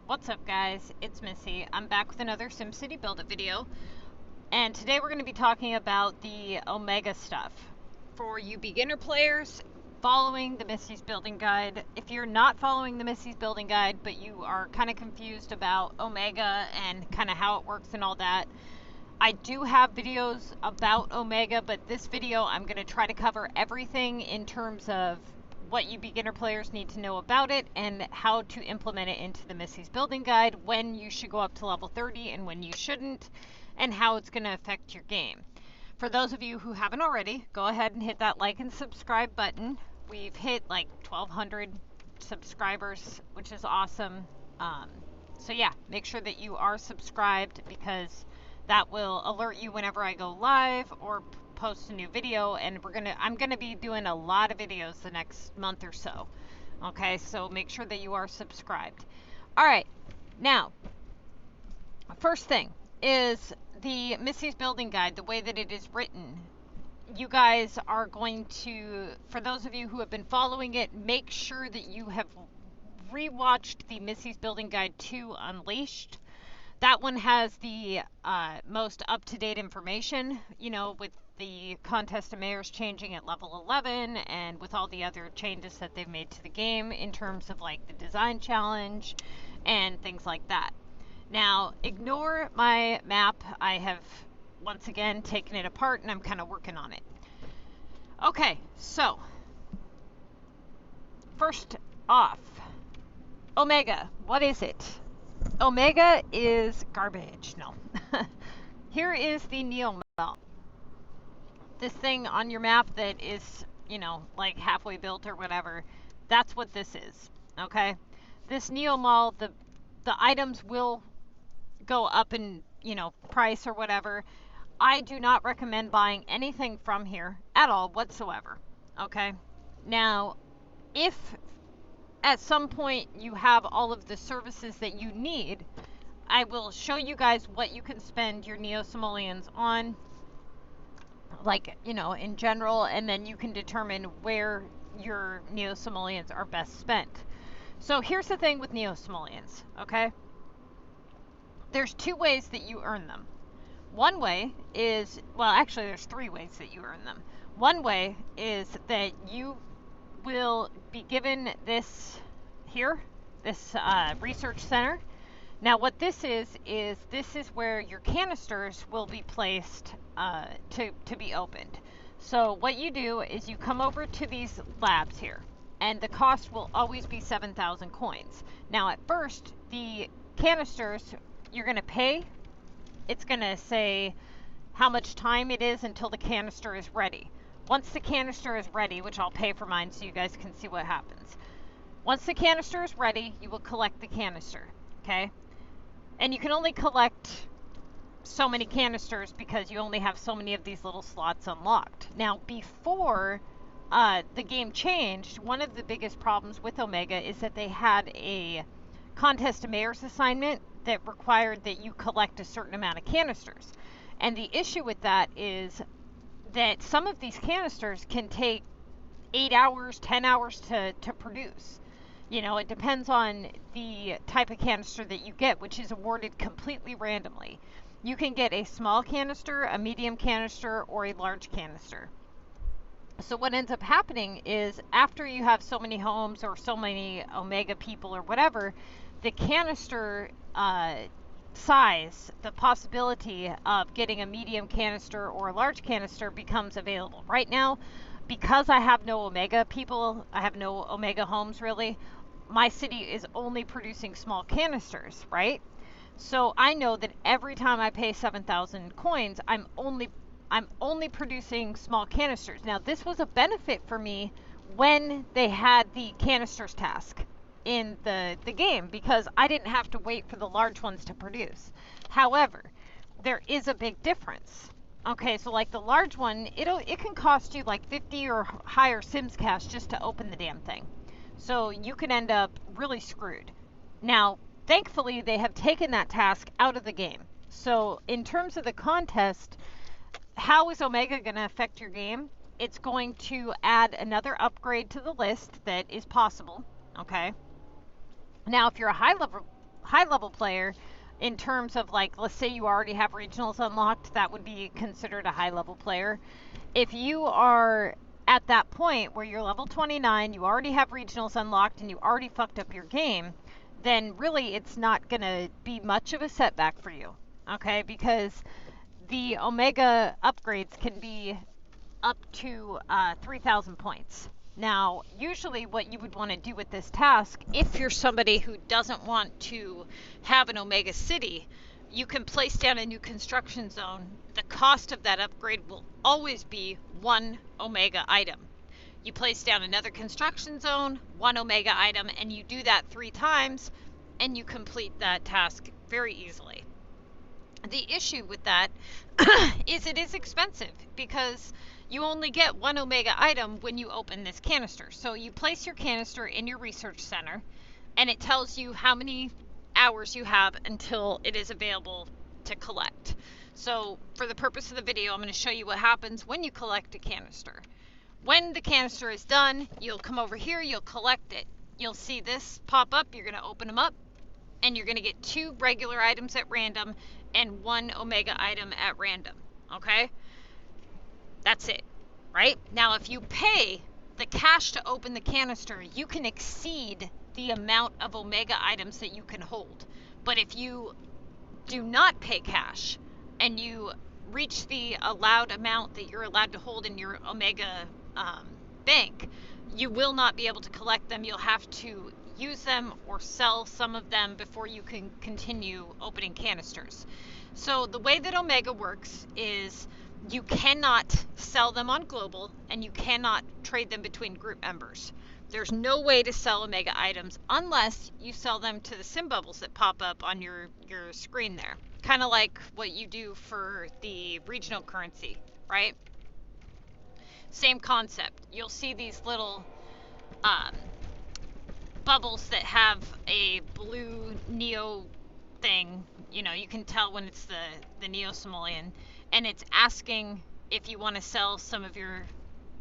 What's up guys, it's Missy. I'm back with another SimCity Build It video, and today we're going to be talking about the Omega stuff. For you beginner players following the Missy's Building Guide, if you're not following the Missy's Building Guide but you are kind of confused about Omega and kind of how it works and all that, I do have videos about Omega, but this video I'm going to try to cover everything in terms of what you beginner players need to know about it and how to implement it into the Missy's Building Guide, when you should go up to level 30 and when you shouldn't, and how it's going to affect your game. For those of you who haven't already, go ahead and hit that like and subscribe button. We've hit like 1,200 subscribers, which is awesome. So yeah, make sure that you are subscribed, because that will alert you whenever I go live or post a new video, and I'm gonna be doing a lot of videos the next month or so. Okay, so make sure that you are subscribed. All right, now first thing is the Missy's Building Guide. The way that it is written, you guys are going to, for those of you who have been following it, make sure that you have rewatched the Missy's Building Guide 2 Unleashed. That one has the most up-to-date information, you know, with the contest of mayors changing at level 11 and with all the other changes that they've made to the game in terms of like the design challenge and things like that. Now, ignore my map. I have once again taken it apart and I'm kind of working on it. Okay, so first off, Omega, what is it? Omega is garbage. No. Here is the Neo Mall. This thing on your map that is, you know, like halfway built or whatever. That's what this is. Okay? This Neo Mall, the items will go up in, you know, price or whatever. I do not recommend buying anything from here at all whatsoever. Okay? Now, if at some point you have all of the services that you need, I will show you guys what you can spend your Neo-Simoleons on, like, you know, in general, and then you can determine where your Neo-Simoleons are best spent. So here's the thing with Neo-Simoleons, okay? There's two ways that you earn them. One way is, well, actually there's three ways that you earn them. One way is that you will be given this here, this research center. Now what this is where your canisters will be placed to be opened. So what you do is you come over to these labs here, and the cost will always be 7,000 coins. Now at first, the canisters, you're going to pay. It's going to say how much time it is until the canister is ready. Once the canister is ready, which I'll pay for mine so you guys can see what happens. Once the canister is ready, you will collect the canister, okay? And you can only collect so many canisters because you only have so many of these little slots unlocked. Now, before the game changed, one of the biggest problems with Omega is that they had a contest of mayors assignment that required that you collect a certain amount of canisters. And the issue with that is that some of these canisters can take 8 hours, 10 hours to produce. You know, it depends on the type of canister that you get, which is awarded completely randomly. You can get a small canister, a medium canister, or a large canister. So what ends up happening is, after you have so many homes or so many Omega people or whatever, the canister size, the possibility of getting a medium canister or a large canister becomes available. Right now, because I have no Omega people, I have no Omega homes really, my city is only producing small canisters, right? So I know that every time I pay 7,000 coins, I'm only producing small canisters. Now this was a benefit for me when they had the canisters task in the game, because I didn't have to wait for the large ones to produce. However, there is a big difference. Okay, so like the large one, it can cost you like 50 or higher Sims cash just to open the damn thing. So you can end up really screwed. Now, thankfully, they have taken that task out of the game. So in terms of the contest, how is Omega going to affect your game? It's going to add another upgrade to the list that is possible, okay? Now, if you're a high high level player, in terms of, like, let's say you already have regionals unlocked, that would be considered a high level player. If you are at that point where you're level 29, you already have regionals unlocked, and you already fucked up your game, then really it's not going to be much of a setback for you, okay? Because the Omega upgrades can be up to 3,000 points. Now, usually what you would want to do with this task, if you're somebody who doesn't want to have an Omega City, you can place down a new construction zone. The cost of that upgrade will always be 1 Omega item. You place down another construction zone, 1 Omega item, and you do that 3 times, and you complete that task very easily. The issue with that is it is expensive, because you only get 1 Omega item when you open this canister. So you place your canister in your research center, and it tells you how many hours you have until it is available to collect. So for the purpose of the video, I'm going to show you what happens when you collect a canister. When the canister is done, you'll come over here, you'll collect it. You'll see this pop up, you're going to open them up, and you're going to get 2 regular items at random and 1 Omega item at random, okay? That's it, right? Now, if you pay the cash to open the canister, you can exceed the amount of Omega items that you can hold. But if you do not pay cash and you reach the allowed amount that you're allowed to hold in your Omega bank, you will not be able to collect them. You'll have to use them or sell some of them before you can continue opening canisters. So the way that Omega works is you cannot sell them on global, and you cannot trade them between group members. There's no way to sell Omega items unless you sell them to the sim bubbles that pop up on your screen there. Kind of like what you do for the regional currency, right? Same concept. You'll see these little bubbles that have a blue Neo thing. You know, you can tell when it's the Neo Simoleon, and it's asking if you want to sell some of your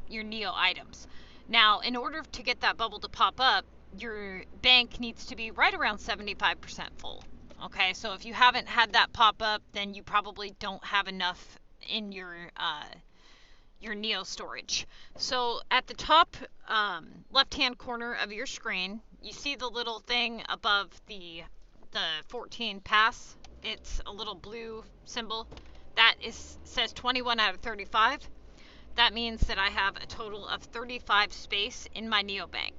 Neo items. Now, in order to get that bubble to pop up, your bank needs to be right around 75% full. Okay, so if you haven't had that pop up, then you probably don't have enough in your Neo storage. So at the top left-hand corner of your screen, you see the little thing above the 14 pass. It's a little blue symbol. That says 21 out of 35. That means that I have a total of 35 space in my neobank.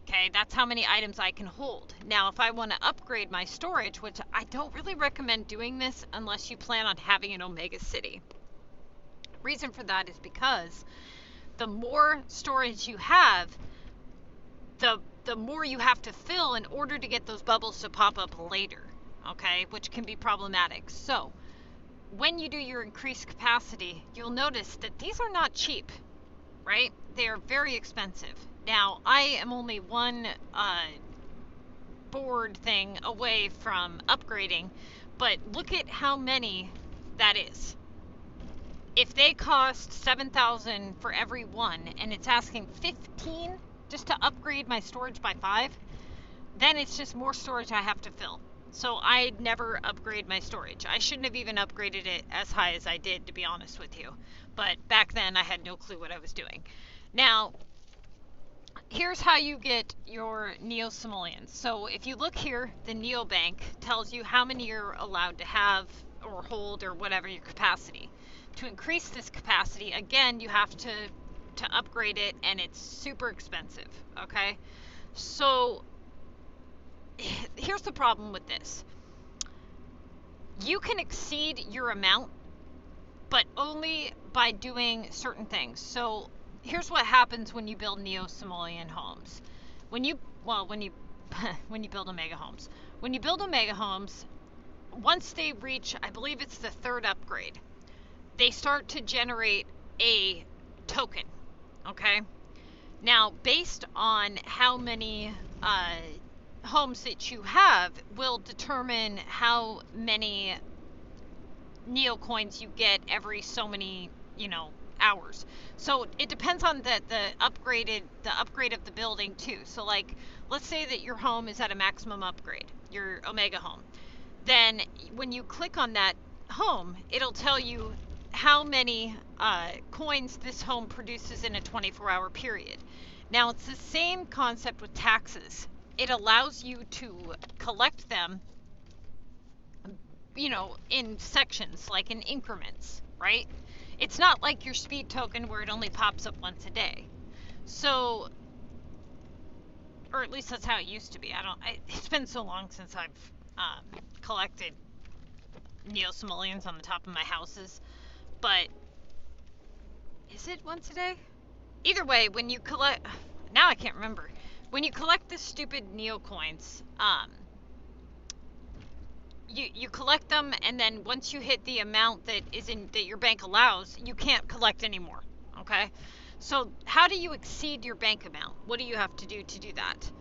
Okay, that's how many items I can hold. Now, if I want to upgrade my storage, which I don't really recommend doing this unless you plan on having an Omega City. Reason for that is because the more storage you have, the more you have to fill in order to get those bubbles to pop up later, okay, which can be problematic. So when you do your increased capacity, you'll notice that these are not cheap, right? They are very expensive. Now, I am only one board thing away from upgrading, but look at how many that is. If they cost 7,000 for every one, and it's asking 15 just to upgrade my storage by 5, then it's just more storage I have to fill. So I'd never upgrade my storage. I shouldn't have even upgraded it as high as I did, to be honest with you. But back then, I had no clue what I was doing. Now, here's how you get your Neo Simoleons. So if you look here, the Neo Bank tells you how many you're allowed to have or hold or whatever your capacity. To increase this capacity, again, you have to upgrade it, and it's super expensive, okay? So here's the problem with this. You can exceed your amount, but only by doing certain things. So here's what happens when you build Neo Simoleon homes. When you build Omega homes. When you build Omega homes, once they reach, I believe it's the 3rd upgrade, they start to generate a token, okay? Now, based on how many homes that you have will determine how many Neo coins you get every so many, hours. So it depends on the upgrade of the building too. So like, let's say that your home is at a maximum upgrade, your Omega home. Then when you click on that home, it'll tell you how many coins this home produces in a 24-hour period. Now it's the same concept with taxes. It allows you to collect them, you know, in sections, like in increments, right? It's not like your speed token where it only pops up once a day. So, or at least that's how it used to be. It's been so long since I've collected neo-simoleons on the top of my houses, but is it once a day? Either way, when you collect, now I can't remember. When you collect the stupid neo coins, you collect them, and then once you hit the amount that your bank allows, you can't collect anymore. Okay? So how do you exceed your bank amount? What do you have to do that?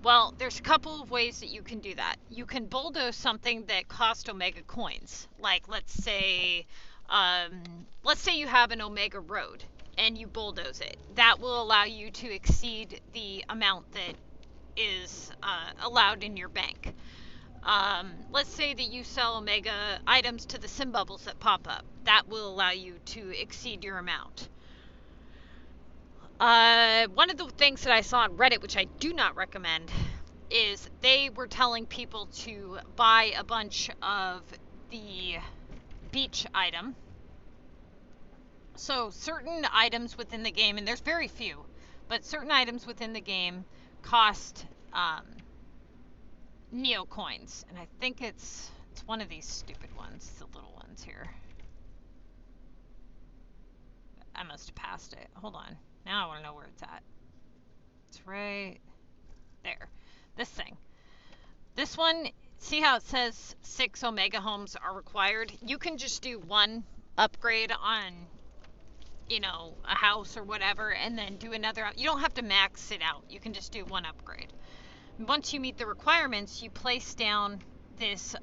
Well, there's a couple of ways that you can do that. You can bulldoze something that costs Omega coins. Like, let's say you have an Omega road and you bulldoze it. That will allow you to exceed the amount that is allowed in your bank. Let's say that you sell Omega items to the sim bubbles that pop up. That will allow you to exceed your amount. One of the things that I saw on Reddit, which I do not recommend, is they were telling people to buy a bunch of the beach item. So certain items within the game, and there's very few, but certain items within the game cost neo coins, and I think it's one of these stupid ones, the little ones here. I must have passed it. Hold on. Now I want to know where it's at. It's right there. This thing. This one, see how it says 6 Omega homes are required? You can just do one upgrade on, you know, a house or whatever, and then do another. You don't have to max it out. You can just do one upgrade. Once you meet the requirements, you place down this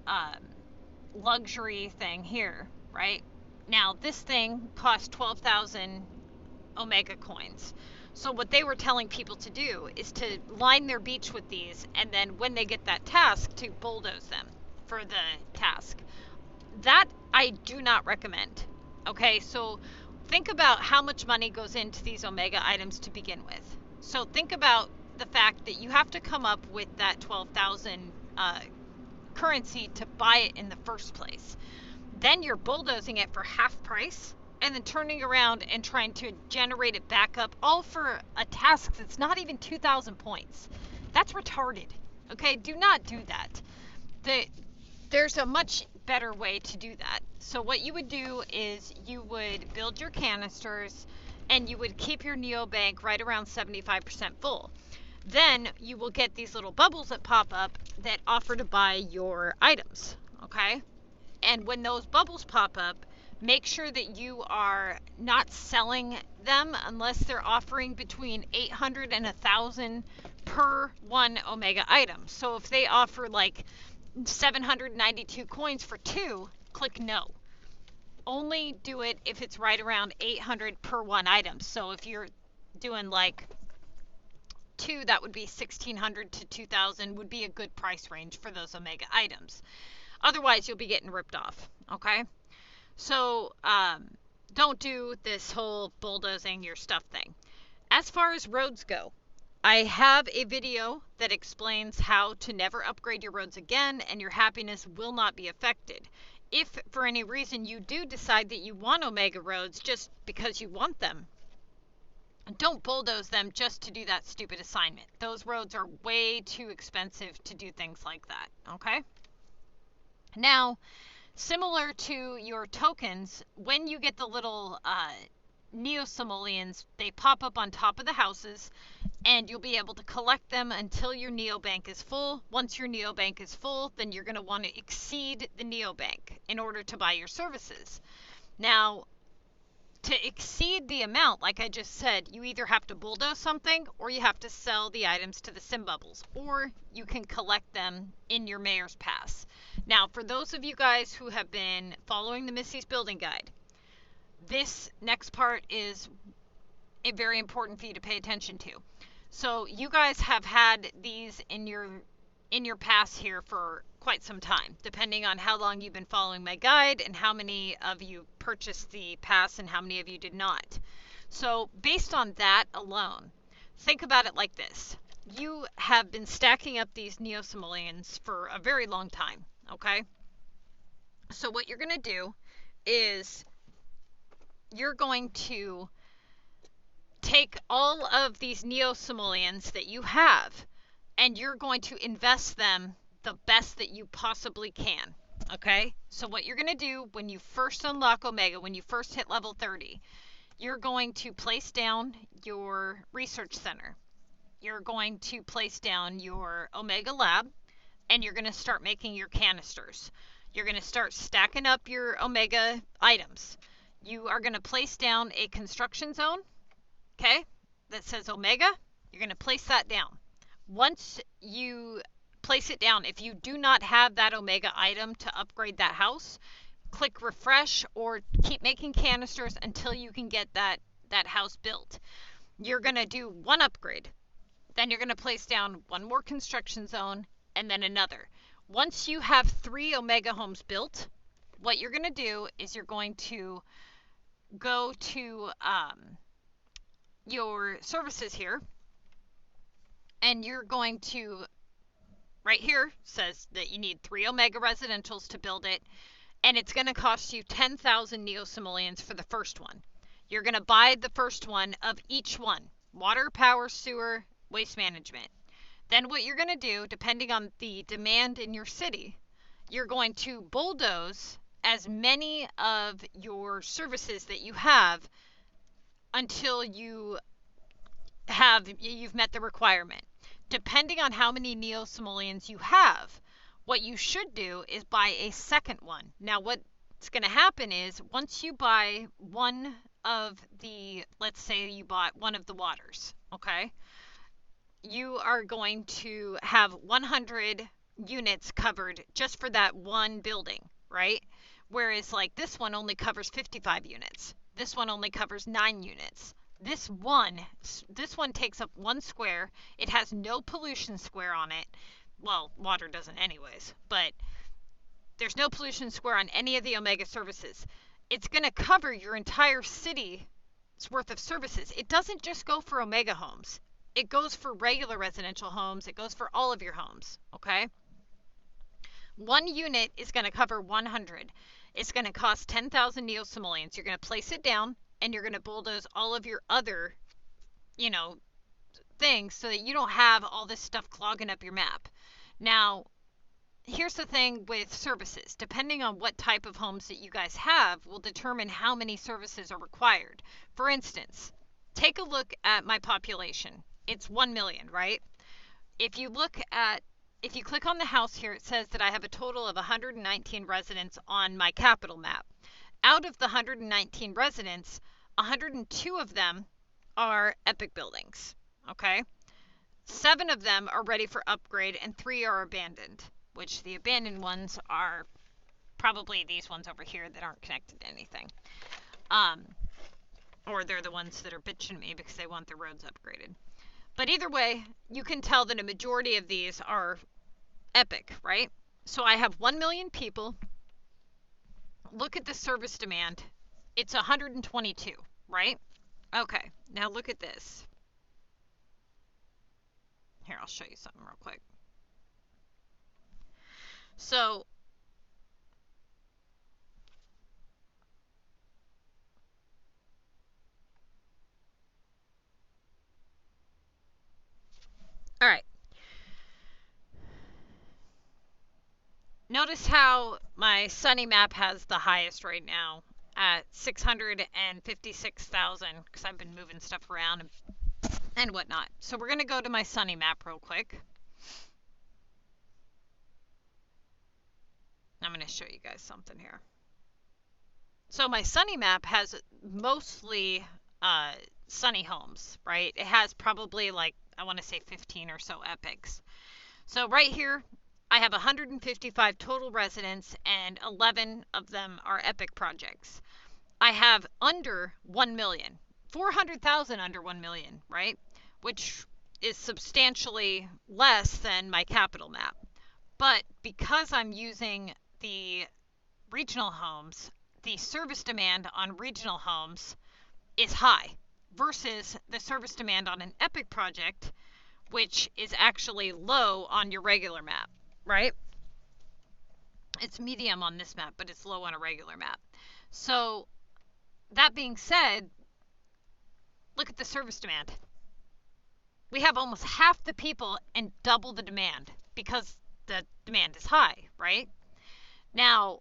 luxury thing here, right? Now, this thing costs 12,000 Omega coins. So what they were telling people to do is to line their beach with these, and then when they get that task, to bulldoze them for the task. That I do not recommend. Okay, so think about how much money goes into these Omega items to begin with. So think about the fact that you have to come up with that 12,000 currency to buy it in the first place. Then you're bulldozing it for half price, and then turning around and trying to generate it back up, all for a task that's not even 2,000 points. That's retarded. Okay, do not do that. There's a much better way to do that. So what you would do is you would build your canisters, and you would keep your Neo Bank right around 75% full. Then you will get these little bubbles that pop up that offer to buy your items, okay? And when those bubbles pop up, make sure that you are not selling them unless they're offering between 800 and 1,000 per one Omega item. So if they offer like 792 coins for 2, click no. Only do it if it's right around 800 per one item. So if you're doing like 2, that would be 1,600 to 2,000 would be a good price range for those Omega items. Otherwise, you'll be getting ripped off, okay? So don't do this whole bulldozing your stuff thing. As far as roads go, I have a video that explains how to never upgrade your roads again, and your happiness will not be affected. If for any reason you do decide that you want Omega roads just because you want them, don't bulldoze them just to do that stupid assignment. Those roads are way too expensive to do things like that, okay? Now, similar to your tokens, when you get the little neo-simoleons, they pop up on top of the houses, and you'll be able to collect them until your neobank is full. Once your neobank is full, then you're going to want to exceed the neobank in order to buy your services. Now, to exceed the amount, like I just said, you either have to bulldoze something, or you have to sell the items to the sim bubbles, or you can collect them in your mayor's pass. Now, for those of you guys who have been following the Missy's Building Guide, this next part is very important for you to pay attention to. So you guys have had these in your pass here for quite some time, depending on how long you've been following my guide and how many of you purchased the pass and how many of you did not. So based on that alone, think about it like this. You have been stacking up these neo-simoleons for a very long time, okay? So what you're going to do is you're going to take all of these neo-simoleons that you have and you're going to invest them the best that you possibly can, okay? So what you're going to do when you first unlock Omega, when you first hit level 30, you're going to place down your research center. You're going to place down your Omega lab, and you're going to start making your canisters. You're going to start stacking up your Omega items. You are going to place down a construction zone, okay, that says Omega. You're going to place that down. Once you place it down, if you do not have that Omega item to upgrade that house, click refresh or keep making canisters until you can get that house built. You're going to do one upgrade. Then you're going to place down one more construction zone and then another. Once you have 3 Omega homes built, what you're going to do is you're going to go to your services here, and you're going to, right here says that you need 3 Omega residentials to build it, and it's going to cost you 10,000 neo-simoleons for the first one. You're going to buy the first one of each one: water, power, sewer, waste management. Then what you're going to do, depending on the demand in your city, you're going to bulldoze as many of your services that you have until you've met the requirement. Depending on how many neo-simoleons you have, what you should do is buy a second one. Now what's going to happen is once you buy one of the, let's say you bought one of the waters, okay, you are going to have 100 units covered just for that one building, right? Whereas like this one only covers 55 units. This one only covers 9 units. This one takes up 1 square. It has no pollution square on it. Well, water doesn't anyways, but there's no pollution square on any of the Omega services. It's going to cover your entire city's worth of services. It doesn't just go for Omega homes. It goes for regular residential homes. It goes for all of your homes, okay? 1 unit is going to cover 100. It's going to cost 10,000 neo-simoleons. You're going to place it down, and you're going to bulldoze all of your other, things so that you don't have all this stuff clogging up your map. Now, here's the thing with services. Depending on what type of homes that you guys have will determine how many services are required. For instance, take a look at my population. It's 1 million, right? If you click on the house here, it says that I have a total of 119 residents on my capital map. Out of the 119 residents, 102 of them are epic buildings, okay? 7 of them are ready for upgrade and 3 are abandoned, which the abandoned ones are probably these ones over here that aren't connected to anything. Or they're the ones that are bitching me because they want their roads upgraded. But either way, you can tell that a majority of these are epic, right? So I have 1 million people. Look at the service demand. It's 122, right? Okay, now look at this. Here, I'll show you something real quick. So, all right. Notice how my Sunny map has the highest right now at 656,000 because I've been moving stuff around and whatnot. So we're going to go to my Sunny map real quick. I'm going to show you guys something here. So my Sunny map has mostly sunny homes, right? It has probably like, I want to say 15 or so epics. So right here, I have 155 total residents and 11 of them are epic projects. I have under 1 million, 400,000 under 1 million, right? Which is substantially less than my capital map. But because I'm using the regional homes, the service demand on regional homes is high versus the service demand on an epic project, which is actually low on your regular map, right? It's medium on this map, but it's low on a regular map. So that being said, look at the service demand. We have almost half the people and double the demand because the demand is high, right? Now,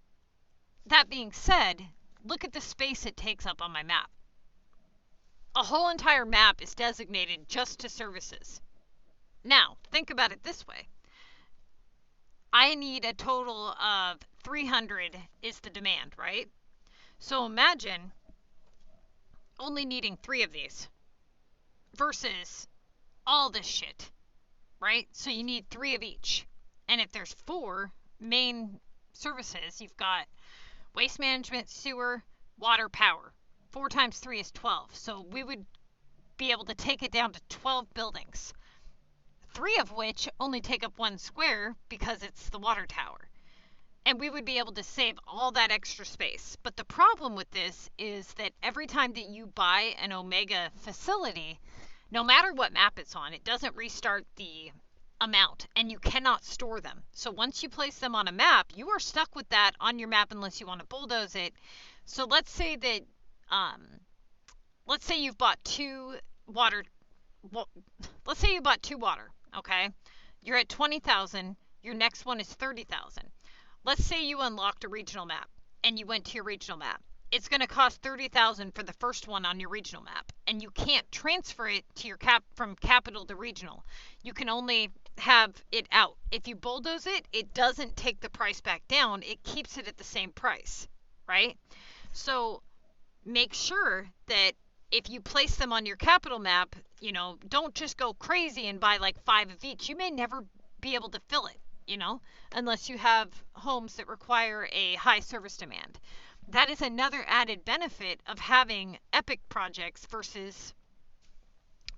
that being said, look at the space it takes up on my map. A whole entire map is designated just to services. Now, think about it this way. I need a total of 300 is the demand, right? So imagine only needing 3 of these versus all this shit, right? So you need 3 of each. And if there's 4 main services, you've got waste management, sewer, water, power. 4 times 3 is 12. So we would be able to take it down to 12 buildings, 3 of which only take up 1 square because it's the water tower. And we would be able to save all that extra space. But the problem with this is that every time that you buy an Omega facility, no matter what map it's on, it doesn't restart the amount, and you cannot store them. So once you place them on a map, you are stuck with that on your map unless you want to bulldoze it. So let's say that, let's say you've bought 2 water, well, let's say you bought 2 water, okay? You're at 20,000, your next one is 30,000. Let's say you unlocked a regional map and you went to your regional map. It's going to cost 30,000 for the first one on your regional map, and you can't transfer it to your from capital to regional. You can only have it out. If you bulldoze it, it doesn't take the price back down. It keeps it at the same price, right? So make sure that if you place them on your capital map, you know, don't just go crazy and buy like 5 of each. You may never be able to fill it, you know, unless you have homes that require a high service demand. That is another added benefit of having epic projects versus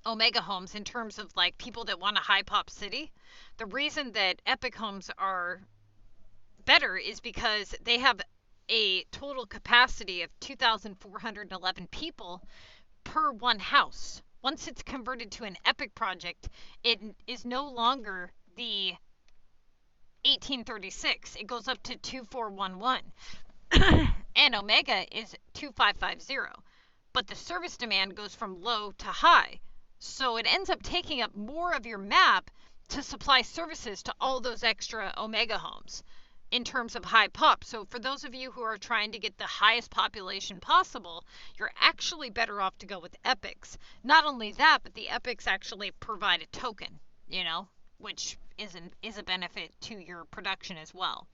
Omega homes in terms of like people that want a high pop city. The reason that epic homes are better is because they have a total capacity of 2,411 people per one house. Once it's converted to an epic project, it is no longer the 1836. It goes up to 2411. And Omega is 2550. But the service demand goes from low to high. So it ends up taking up more of your map to supply services to all those extra Omega homes in terms of high pop. So for those of you who are trying to get the highest population possible, you're actually better off to go with epics. Not only that, but the epics actually provide a token, you know, which is a benefit to your production as well.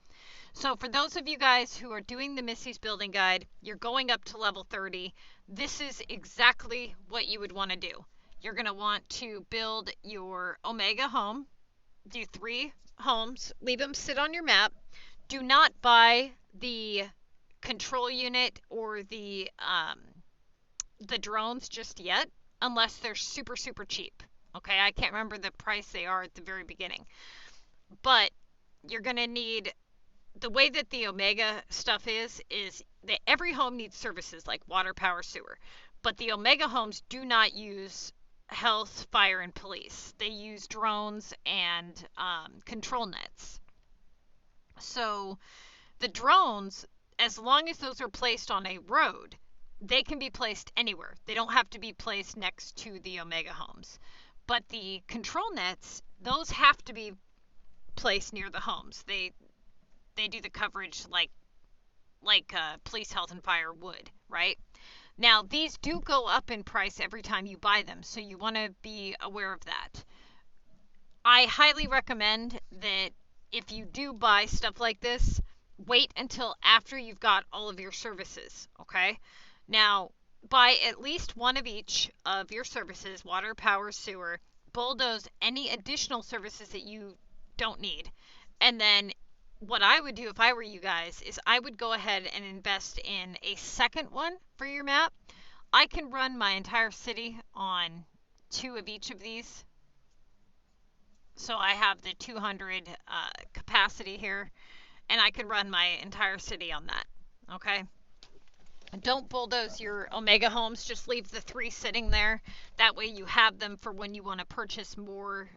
So for those of you guys who are doing the Missy's Building Guide, you're going up to level 30. This is exactly what you would want to do. You're going to want to build your Omega home, do 3 homes, leave them sit on your map. Do not buy the control unit or the drones just yet, unless they're super, super cheap. Okay, I can't remember the price they are at the very beginning. But you're going to need, the way that the Omega stuff is that every home needs services like water, power, sewer. But the Omega homes do not use health, fire, and police. They use drones and control nets. So the drones, as long as those are placed on a road, they can be placed anywhere. They don't have to be placed next to the Omega homes. But the control nets, those have to be placed near the homes. They do the coverage like police, health, and fire would, right? Now, these do go up in price every time you buy them, so you want to be aware of that. I highly recommend that if you do buy stuff like this, wait until after you've got all of your services, okay? Now, buy at least 1 of each of your services, water, power, sewer, bulldoze any additional services that you don't need, and then what I would do if I were you guys is I would go ahead and invest in a second one for your map. I can run my entire city on 2 of each of these. So I have the 200 capacity here, and I can run my entire city on that. Okay? Don't bulldoze your Omega homes, just leave the 3 sitting there. That way you have them for when you want to purchase more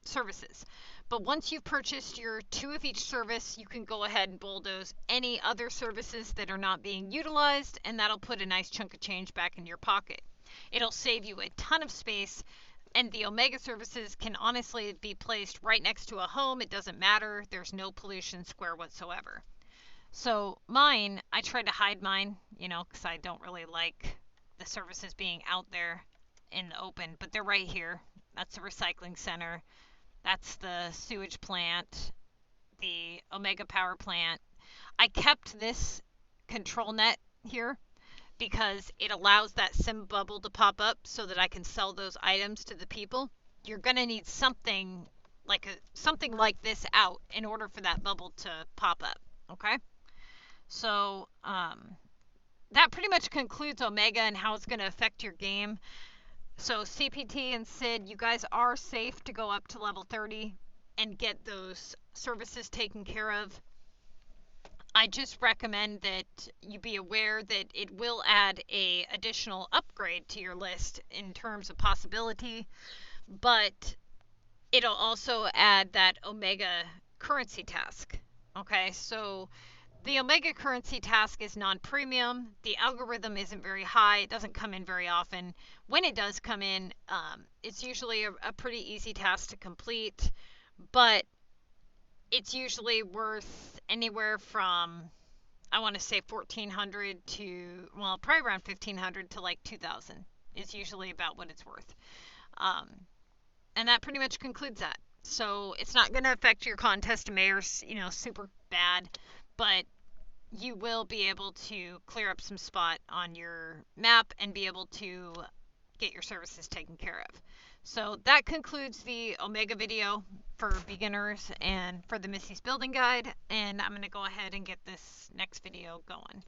services. But once you've purchased your 2 of each service, you can go ahead and bulldoze any other services that are not being utilized, and that'll put a nice chunk of change back in your pocket. It'll save you a ton of space, and the Omega services can honestly be placed right next to a home. It doesn't matter. There's no pollution square whatsoever. So mine, I tried to hide mine, because I don't really like the services being out there in the open, but they're right here. That's the recycling center. That's the sewage plant, the Omega power plant. I kept this control net here because it allows that sim bubble to pop up so that I can sell those items to the people. You're going to need something like this out in order for that bubble to pop up, okay? So that pretty much concludes Omega and how it's going to affect your game. So CPT and Sid, you guys are safe to go up to level 30 and get those services taken care of. I just recommend that you be aware that it will add a additional upgrade to your list in terms of possibility, but it'll also add that Omega currency task. Okay, so the Omega currency task is non-premium. The algorithm isn't very high. It doesn't come in very often. When it does come in, it's usually a pretty easy task to complete, but it's usually worth anywhere from, I want to say 1,400 to, well, probably around 1,500 to like 2,000 is usually about what it's worth. And that pretty much concludes that. So it's not going to affect your contest mayors, super bad, but you will be able to clear up some spot on your map and be able to get your services taken care of. So that concludes the Omega video for beginners and for the Missy's Building Guide, and I'm going to go ahead and get this next video going.